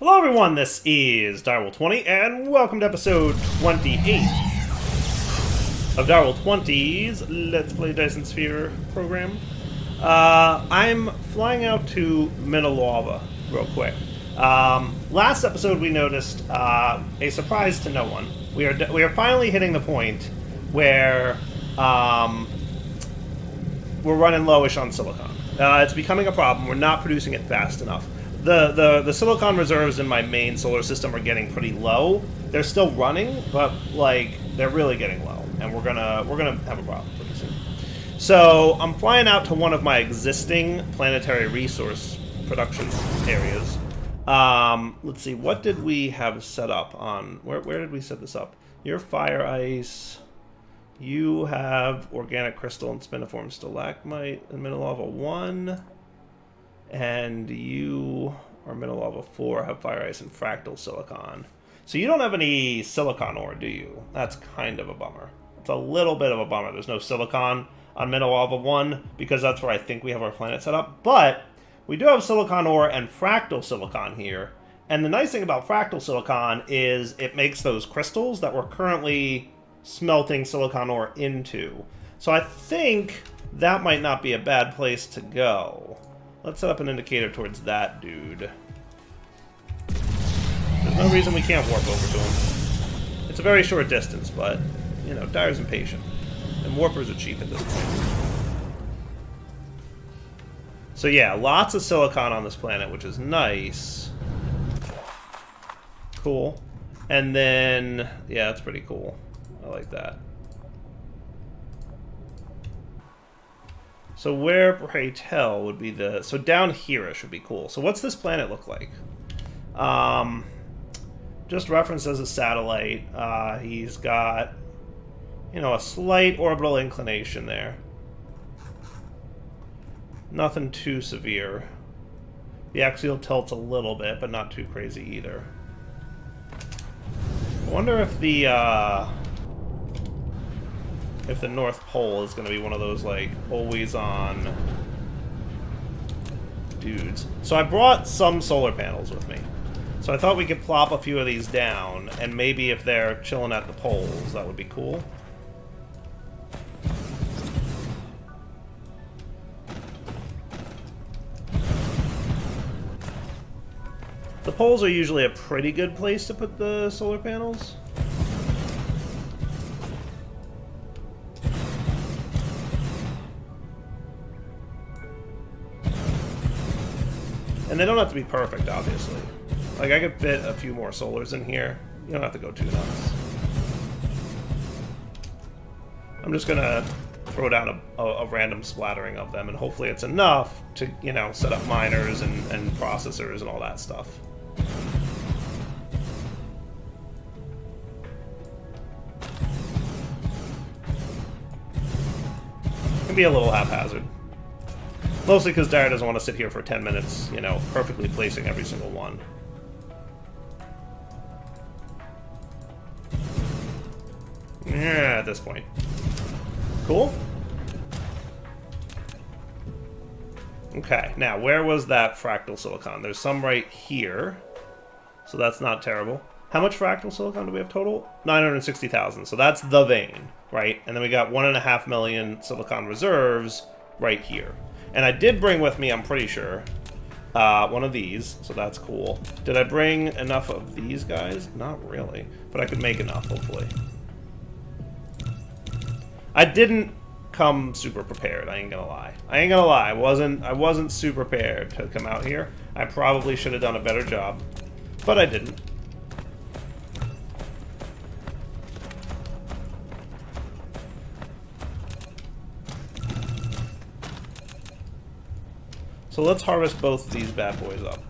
Hello everyone, this is Ep28, and welcome to episode 28 of Ep20's Let's Play Dyson Sphere program. I'm flying out to Minalava real quick. Last episode we noticed a surprise to no one. We are finally hitting the point where we're running lowish on silicon. It's becoming a problem. We're not producing it fast enough. The silicon reserves in my main solar system are getting pretty low. They're still running, but like they're really getting low, and we're gonna have a problem pretty soon. So I'm flying out to one of my existing planetary resource production areas. Let's see, what did we have set up on? Where did we set this up? Your fire ice. You have organic crystal and spiniform stalagmite in Minalava 1. And you are Minalava 4, have fire ice and fractal silicon. So you don't have any silicon ore, do you? That's kind of a bummer. It's a little bit of a bummer. There's no silicon on Minalava 1 because that's where I think we have our planet set up. But we do have silicon ore and fractal silicon here. And the nice thing about fractal silicon is it makes those crystals that we're currently smelting silicon ore into. So I think that might not be a bad place to go. Let's set up an indicator towards that dude. There's no reason we can't warp over to him. It's a very short distance, but, you know, Dyer's impatient. And warpers are cheap at this point. So yeah, lots of silicon on this planet, which is nice. Cool. And then, yeah, that's pretty cool. I like that. So where, pray tell, would be the... So down here-ish would be cool. So what's this planet look like? Just referenced as a satellite. He's got, you know, a slight orbital inclination there. Nothing too severe. The axial tilt's a little bit, but not too crazy either. I wonder if the North Pole is going to be one of those, like, always-on dudes. So I brought some solar panels with me. So I thought we could plop a few of these down, and maybe if they're chilling at the poles, that would be cool. The poles are usually a pretty good place to put the solar panels. And they don't have to be perfect, obviously. Like, I could fit a few more solars in here. You don't have to go too nuts. I'm just gonna throw down a random splattering of them, and hopefully it's enough to, you know, set up miners and processors and all that stuff. It can be a little haphazard. Mostly because Dyer doesn't want to sit here for 10 minutes, you know, perfectly placing every single one. Yeah, at this point. Cool. Okay, now, where was that fractal silicon? There's some right here, so that's not terrible. How much fractal silicon do we have total? 960,000, so that's the vein, right? And then we got 1.5 million silicon reserves right here. And I did bring with me, I'm pretty sure, one of these, so that's cool. Did I bring enough of these guys? Not really, but I could make enough, hopefully. I didn't come super prepared, I ain't gonna lie. I wasn't super prepared to come out here. I probably should have done a better job, but I didn't. So let's harvest both of these bad boys up.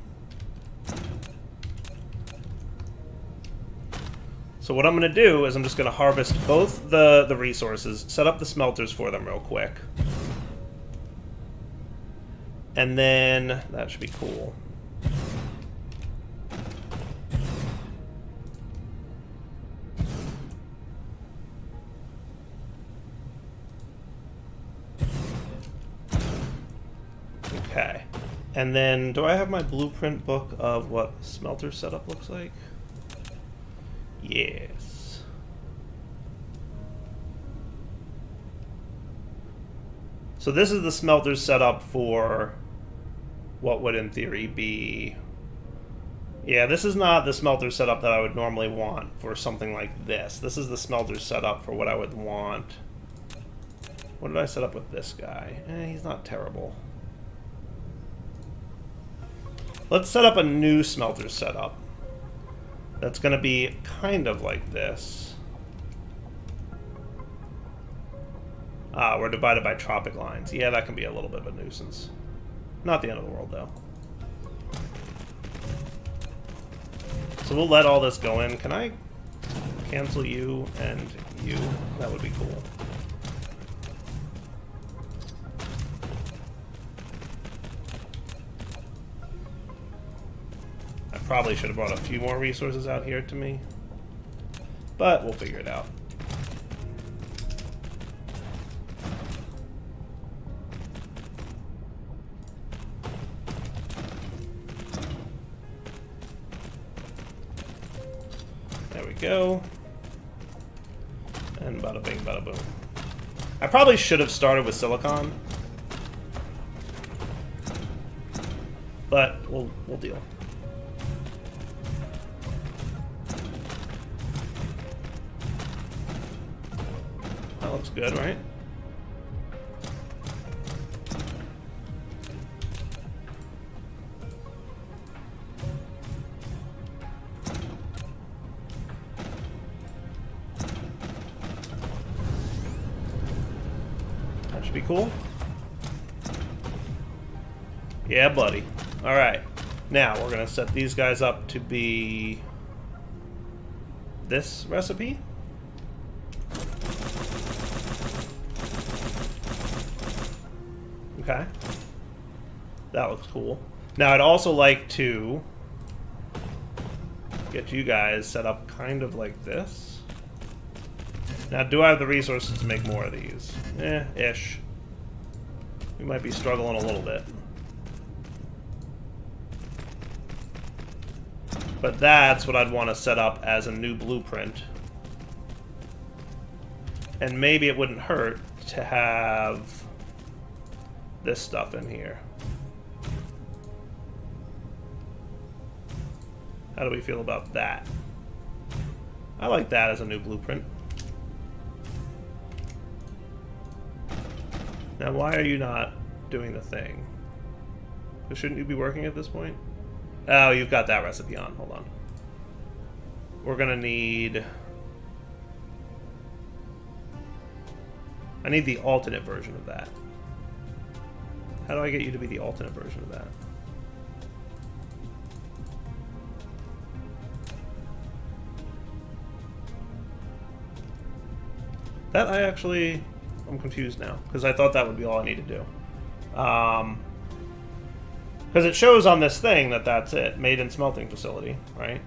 So what I'm going to do is I'm just going to harvest both the resources, set up the smelters for them real quick. And then that should be cool. And then, do I have my blueprint book of what smelter setup looks like? Yes. So this is the smelter setup for what would in theory be... Yeah, this is not the smelter setup that I would normally want for something like this. This is the smelter setup for what I would want. What did I set up with this guy? He's not terrible. Let's set up a new smelter setup. That's going to be kind of like this. Ah, we're divided by tropic lines. Yeah, that can be a little bit of a nuisance. Not the end of the world, though. So we'll let all this go in. Can I cancel you and you? That would be cool. I probably should have brought a few more resources out here to me, but we'll figure it out. There we go. And bada bing, bada boom. I probably should have started with silicon, but we'll deal. That looks good, right? That should be cool. Yeah, buddy. Alright. Now, we're going to set these guys up to be this recipe. Okay. That looks cool. Now, I'd also like to get you guys set up kind of like this. Now, do I have the resources to make more of these? Ish. We might be struggling a little bit. But that's what I'd want to set up as a new blueprint. And maybe it wouldn't hurt to have this stuff in here. How do we feel about that? I like that as a new blueprint. Now, why are you not doing the thing? Shouldn't you be working at this point? Oh, you've got that recipe on. Hold on. We're gonna need... I need the alternate version of that. How do I get you to be the alternate version of that? That I actually... I'm confused now, because I thought that would be all I need to do. Because it shows on this thing that that's it. Made in smelting facility, right?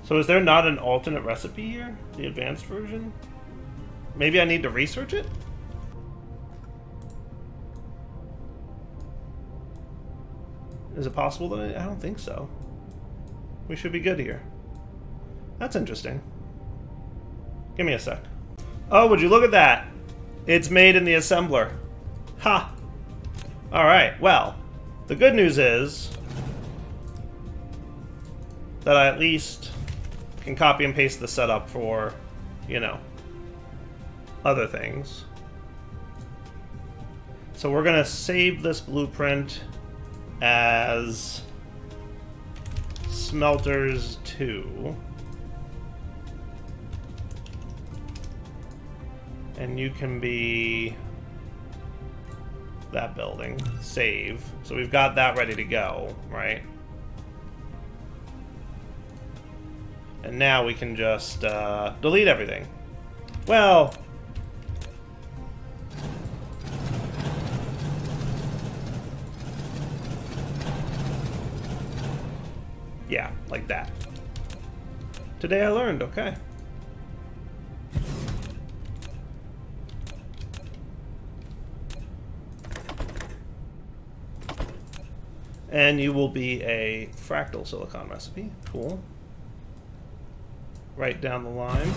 So is there not an alternate recipe here? The advanced version? Maybe I need to research it? Is it possible that I don't think so. We should be good here. That's interesting. Give me a sec. Oh, would you look at that? It's made in the assembler. Ha! Alright, well, the good news is that I at least can copy and paste the setup for, you know, other things. So we're gonna save this blueprint as smelters 2. And you can be that building. Save. So we've got that ready to go, right? And now we can just delete everything. Well... yeah, like that. Today I learned, okay. And you will be a fractal silicon recipe. Cool. Right down the line.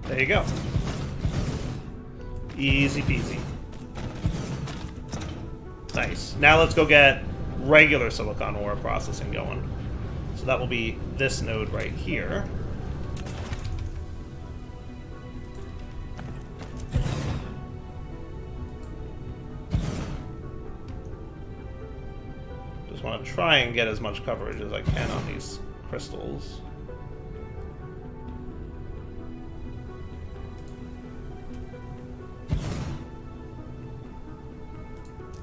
There you go. Easy peasy. Nice. Now let's go get regular silicon ore processing going. So that will be this node right here. Just want to try and get as much coverage as I can on these crystals.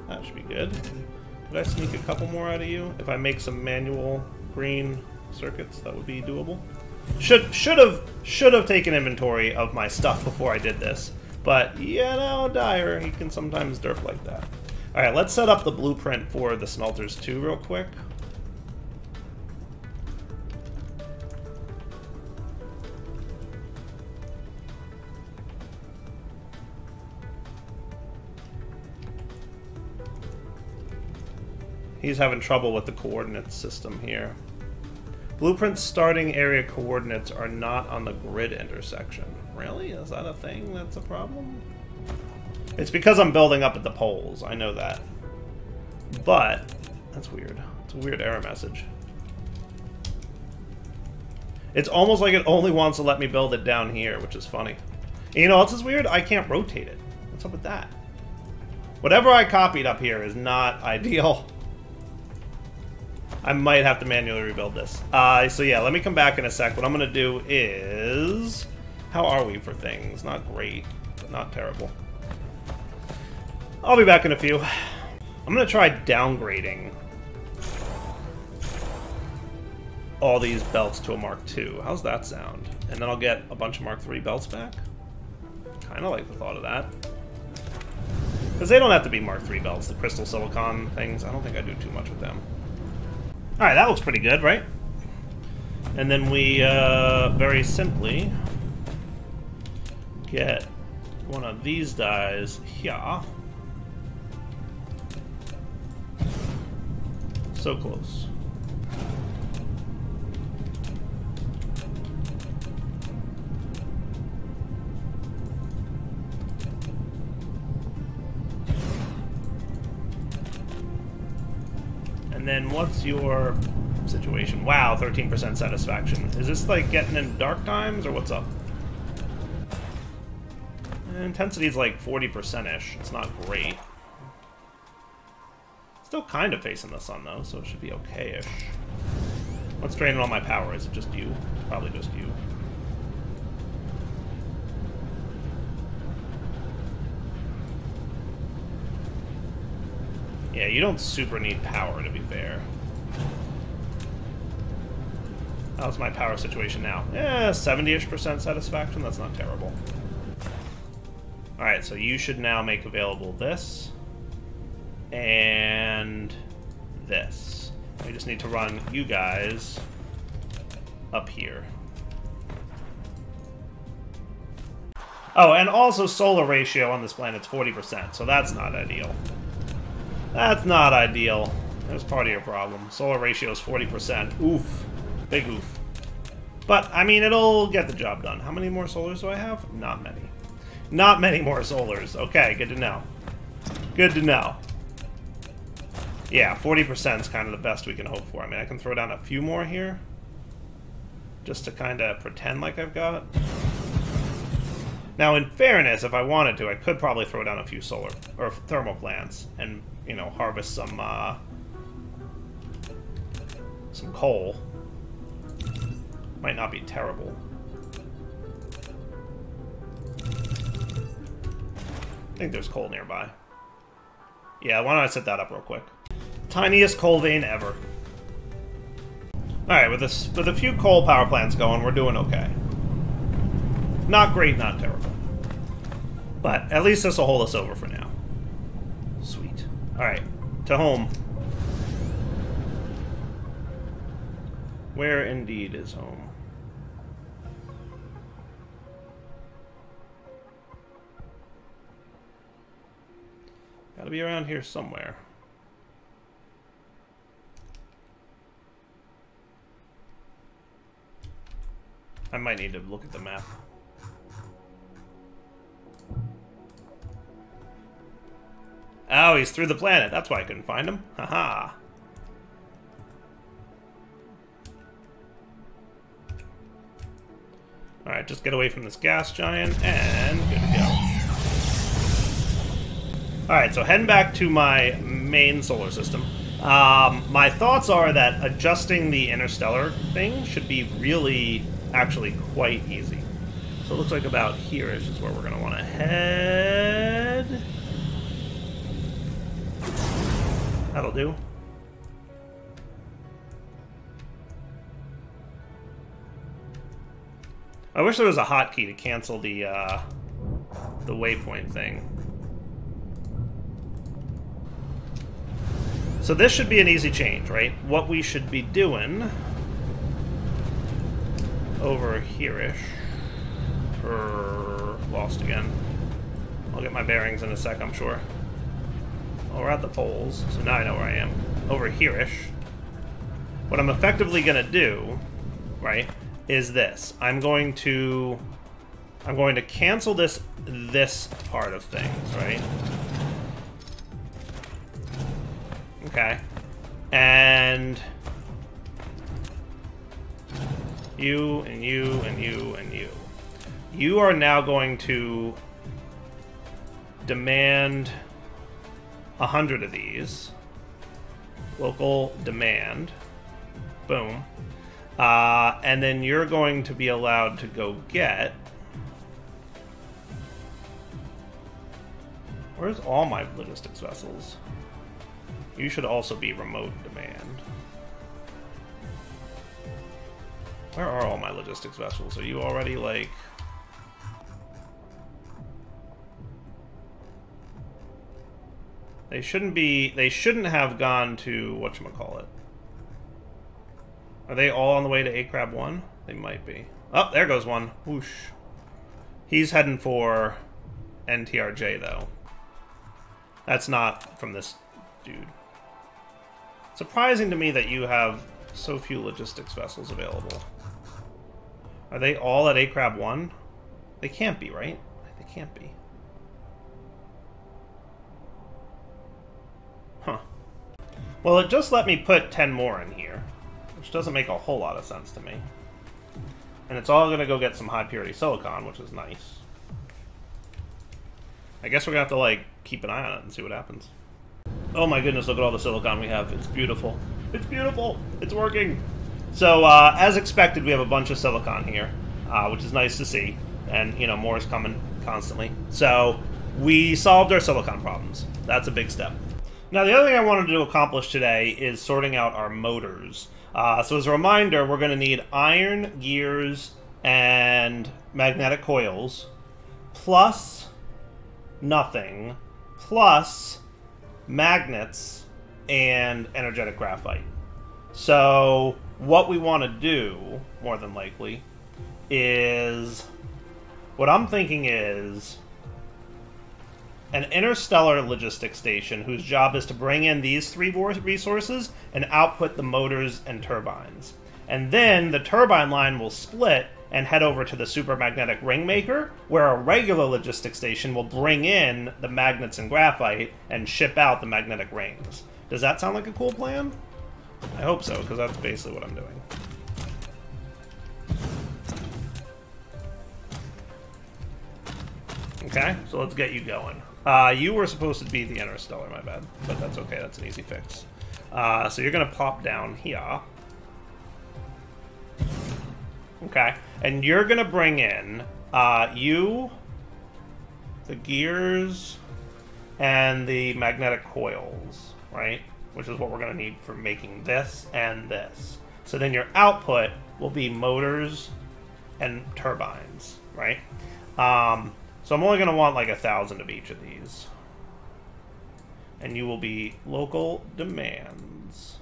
That should be good. Could I sneak a couple more out of you? If I make some manual green circuits, that would be doable. Should have taken inventory of my stuff before I did this. But, you know, Dyer, he can sometimes derp like that. Alright, let's set up the blueprint for the smelters too real quick. He's having trouble with the coordinate system here. Blueprint starting area coordinates are not on the grid intersection. Really? Is that a thing that's a problem? It's because I'm building up at the poles. I know that. But, that's weird. It's a weird error message. It's almost like it only wants to let me build it down here, which is funny. And you know what else is weird? I can't rotate it. What's up with that? Whatever I copied up here is not ideal. I might have to manually rebuild this. So yeah, let me come back in a sec. What I'm going to do is... How are we for things? Not great, but not terrible. I'll be back in a few. I'm going to try downgrading all these belts to a Mark II. How's that sound? And then I'll get a bunch of Mark III belts back. Kind of like the thought of that. Because they don't have to be Mark III belts, the crystal silicon things. I don't think I do too much with them. Alright, that looks pretty good, right? And then we, very simply, get one of these dies here. So close. And then what's your situation? Wow, 13% satisfaction. Is this like getting in dark times or what's up? Intensity is like 40%-ish. It's not great. Still kind of facing the sun though, so it should be okay-ish. What's draining all my power? Is it just you? It's probably just you. Yeah, you don't super need power, to be fair. How's my power situation now? Yeah, 70-ish% satisfaction. That's not terrible. Alright, so you should now make available this. And this. We just need to run you guys up here. Oh, and also solar ratio on this planet's 40%, so that's not ideal. That's not ideal. That's part of your problem. Solar ratio is 40%. Oof. Big oof. But, I mean, it'll get the job done. How many more solars do I have? Not many. Not many more solars. Okay, good to know. Good to know. Yeah, 40% is kind of the best we can hope for. I mean, I can throw down a few more here. Just to kind of pretend like I've got. Now, in fairness, if I wanted to, I could probably throw down a few solar or thermal plants and, you know, harvest some coal. Might not be terrible. I think there's coal nearby. Yeah, why don't I set that up real quick? Tiniest coal vein ever. Alright, with a few coal power plants going, we're doing okay. Not great, not terrible. But at least this will hold us over for now. Sweet. Alright. To home. Where indeed is home? Gotta be around here somewhere. I might need to look at the map. Oh, he's through the planet. That's why I couldn't find him. Haha. Alright, just get away from this gas giant, and good to go. Alright, so heading back to my main solar system. My thoughts are that adjusting the interstellar thing should be really, actually quite easy. So it looks like about here is where we're going to want to head. That'll do. I wish there was a hotkey to cancel the waypoint thing. So this should be an easy change, right? What we should be doing over here-ish. Lost again. I'll get my bearings in a sec, I'm sure. Oh, we're at the poles, so now I know where I am. Over here-ish. What I'm effectively going to do, right, is this. I'm going to cancel this part of things, right? Okay. And you, and you, and you, and you. You are now going to demand 100 of these. Local demand. Boom. And then you're going to be allowed to go get... Where's all my logistics vessels? You should also be remote demand. Where are all my logistics vessels? Are you already, like... They shouldn't have gone to, whatchamacallit. Are they all on the way to A-Crab 1? They might be. Oh, there goes one. Whoosh. He's heading for NTRJ, though. That's not from this dude. Surprising to me that you have so few logistics vessels available. Are they all at A-Crab 1? They can't be, right? They can't be. Huh. Well, it just let me put 10 more in here, which doesn't make a whole lot of sense to me. And it's all going to go get some high-purity silicon, which is nice. I guess we're going to have to, like, keep an eye on it and see what happens. Oh my goodness, look at all the silicon we have. It's beautiful. It's beautiful. It's working. So, as expected, we have a bunch of silicon here, which is nice to see. And, you know, more is coming constantly. So, we solved our silicon problems. That's a big step. Now, the other thing I wanted to accomplish today is sorting out our motors. So, as a reminder, we're going to need iron, gears, and magnetic coils, plus nothing, plus magnets and energetic graphite. So what we want to do, more than likely, is... What I'm thinking is an interstellar logistics station whose job is to bring in these three resources and output the motors and turbines. And then the turbine line will split and head over to the supermagnetic ring maker, where a regular logistics station will bring in the magnets and graphite and ship out the magnetic rings. Does that sound like a cool plan? I hope so, because that's basically what I'm doing. Okay, so let's get you going. You were supposed to be the interstellar, my bad, but that's okay, that's an easy fix. So you're going to pop down here. Okay, and you're going to bring in the gears, and the magnetic coils, right? Which is what we're going to need for making this and this. So then your output will be motors and turbines, right? So I'm only going to want like 1,000 of each of these. and you will be local demands.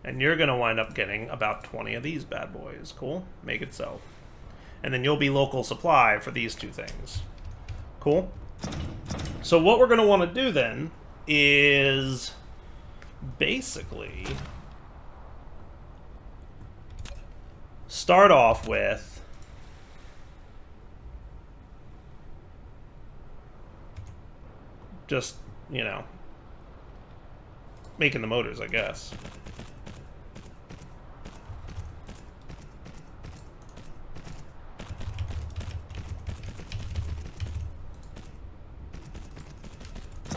And you're going to wind up getting about 20 of these bad boys. Cool? Make it so. And then you'll be local supply for these two things. Cool? So what we're going to want to do then is basically start off with just, you know, making the motors, I guess.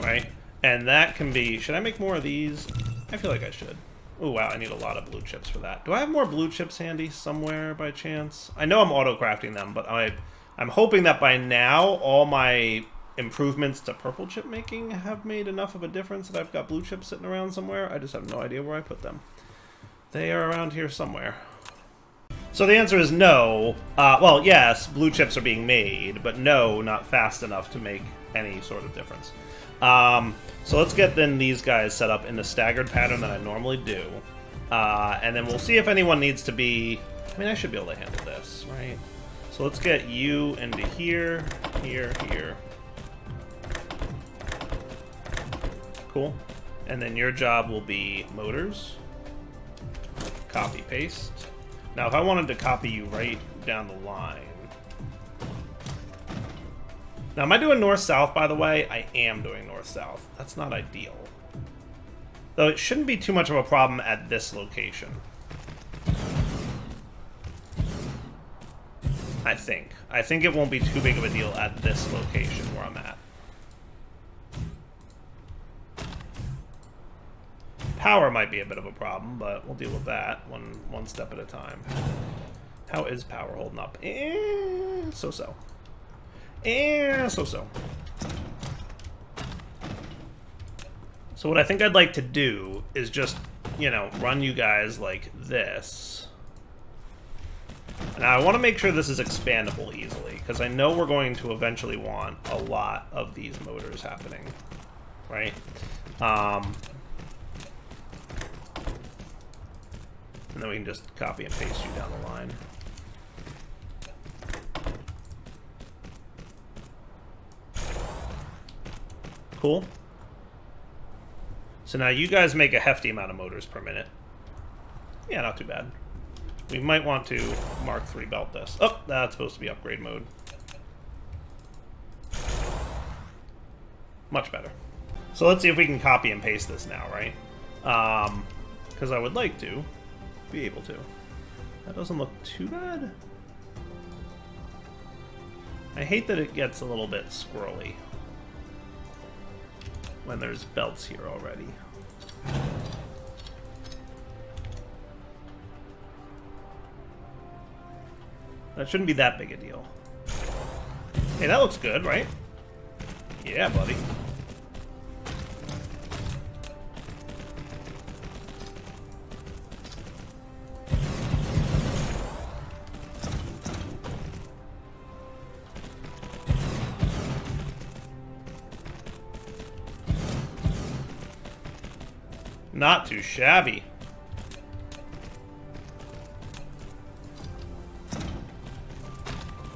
Right? And that can be... Should I make more of these? I feel like I should. Oh, wow, I need a lot of blue chips for that. Do I have more blue chips handy somewhere by chance? I know I'm auto-crafting them, but I'm hoping that by now all my improvements to purple chip making have made enough of a difference that I've got blue chips sitting around somewhere. I just have no idea where I put them. They are around here somewhere. So the answer is no. Well, yes, blue chips are being made, but no, not fast enough to make any sort of difference. So let's get then these guys set up in the staggered pattern that I normally do. And then we'll see if anyone needs to be... I mean, I should be able to handle this, right? So let's get you into here, here, here. Cool. And then your job will be motors. Copy, paste. Now, if I wanted to copy you right down the line... Now, am I doing north-south, by the way? I am doing north-south. That's not ideal. Though it shouldn't be too much of a problem at this location. I think. I think it won't be too big of a deal at this location where I'm at. Power might be a bit of a problem, but we'll deal with that one step at a time. How is power holding up? So-so. So-so. So what I think I'd like to do is just, you know, run you guys like this. Now I want to make sure this is expandable easily, because I know we're going to eventually want a lot of these motors happening, right? And then we can just copy and paste you down the line. Cool. So now you guys make a hefty amount of motors per minute. Yeah, not too bad. We might want to Mark III belt this. Oh, that's supposed to be upgrade mode. Much better. So let's see if we can copy and paste this now, right? Because I would like to be able to. That doesn't look too bad. I hate that it gets a little bit squirrely when there's belts here already. That shouldn't be that big a deal. Hey, that looks good, right? Yeah, buddy. Not too shabby.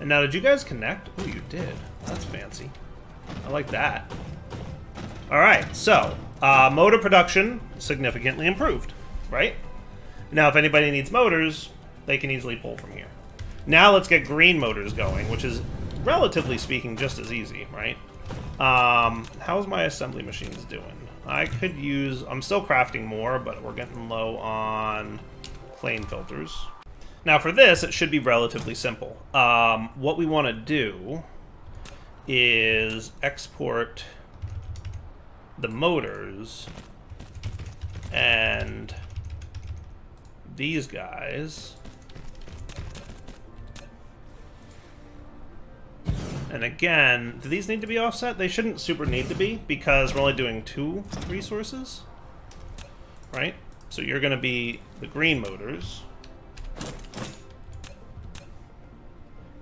And now, did you guys connect? Oh, you did. That's fancy. I like that. Alright, so, motor production significantly improved, right? Now, if anybody needs motors, they can easily pull from here. Now, let's get green motors going, which is, relatively speaking, just as easy, right? How's my assembly machines doing? I could use... I'm still crafting more, but we're getting low on plane filters. Now for this, it should be relatively simple. What we want to do is export the motors and these guys. And again, do these need to be offset? They shouldn't super need to be, because we're only doing 2 resources, right? So you're going to be the green motors.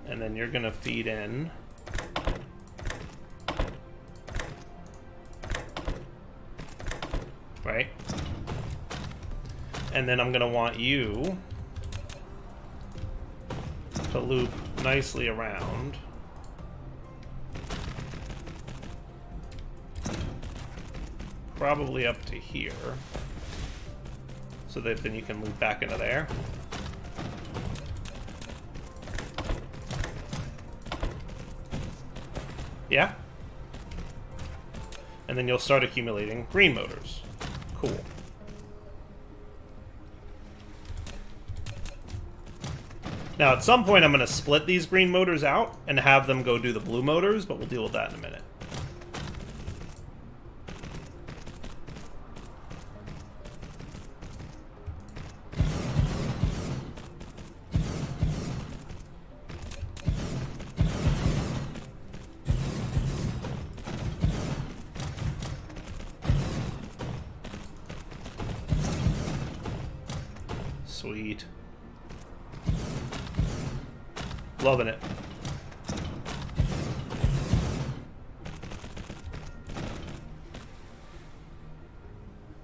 And then you're going to feed in right? And then I'm going to want you to loop nicely around. Probably up to here. So that then you can loop back into there. Yeah? And then you'll start accumulating green motors. Cool. Now, at some point, I'm going to split these green motors out and have them go do the blue motors, but we'll deal with that in a minute. Sweet. Loving it.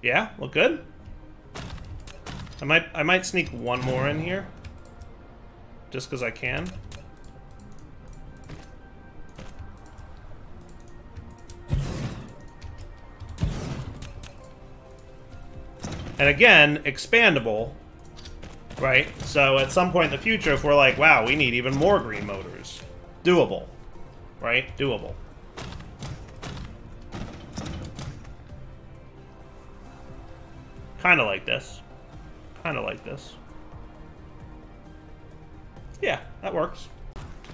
Yeah, look good. I might sneak one more in here. Just because I can. And again, expandable. Right? So at some point in the future, if we're like, wow, we need even more green motors. Doable. Right? Doable. Kind of like this. Kind of like this. Yeah, that works.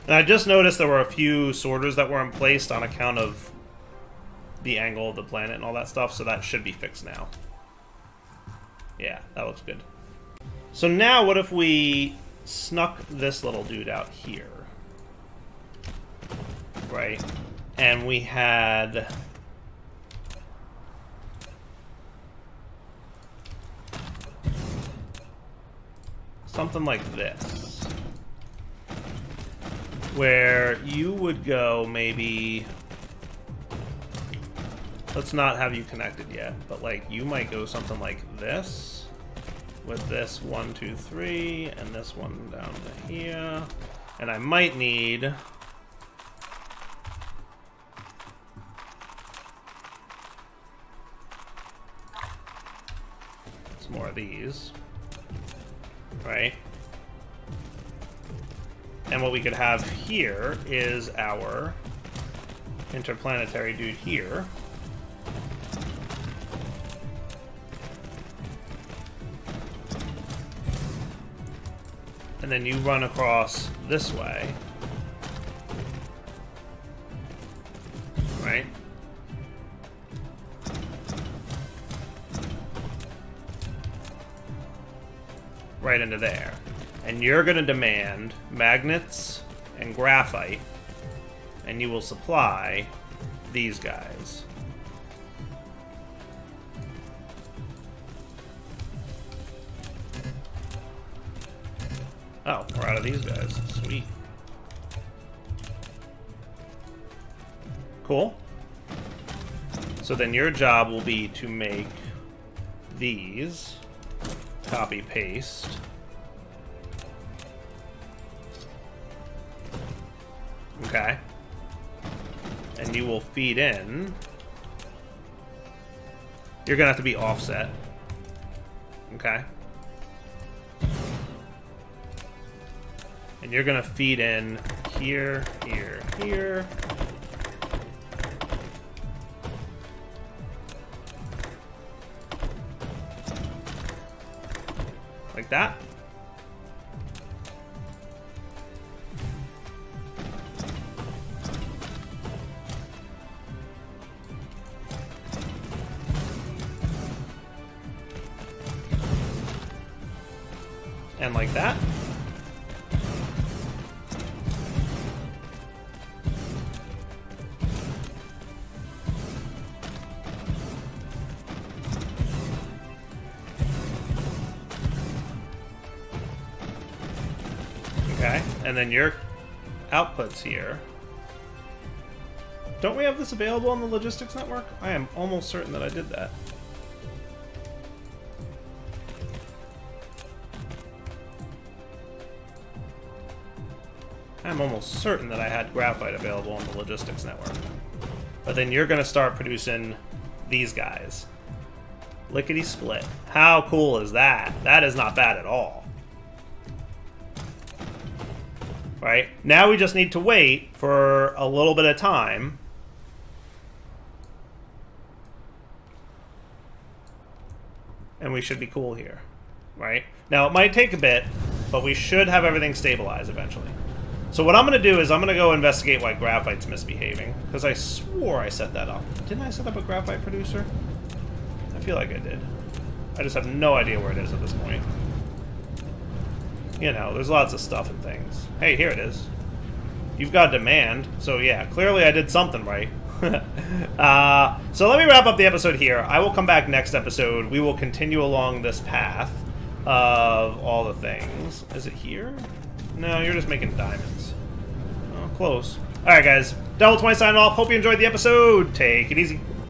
And I just noticed there were a few sorters that weren't placed on account of the angle of the planet and all that stuff, so that should be fixed now. Yeah, that looks good. So now what if we snuck this little dude out here? Right? And we had... something like this. Where you would go maybe... let's not have you connected yet, but like you might go something like this. With this 1, 2, 3, and this one down to here. And I might need... some more of these. Right? And what we could have here is our interplanetary dude here. And then you run across this way. Right? Right into there. And you're going to demand magnets and graphite, and you will supply these guys. Oh, we're out of these guys. Sweet. Cool. So then your job will be to make these. Copy, paste. Okay. And you will feed in. You're gonna have to be offset. Okay. And you're gonna feed in here, here, here. Like that. And like that. Okay, and then your outputs here. Don't we have this available on the logistics network? I am almost certain that I did that. I'm almost certain that I had graphite available on the logistics network. But then you're going to start producing these guys. Lickety split. How cool is that? That is not bad at all. Right? Now we just need to wait for a little bit of time. And we should be cool here. Right? Now, it might take a bit, but we should have everything stabilized eventually. So what I'm going to do is I'm going to go investigate why graphite's misbehaving. Because I swore I set that up. Didn't I set up a graphite producer? I feel like I did. I just have no idea where it is at this point. You know, there's lots of stuff and things. Hey, here it is. You've got demand. So yeah, clearly I did something right. So let me wrap up the episode here. I will come back next episode. We will continue along this path of all the things. Is it here? No, you're just making diamonds. Oh, close. Alright, guys. Ep28 signing off. Hope you enjoyed the episode. Take it easy.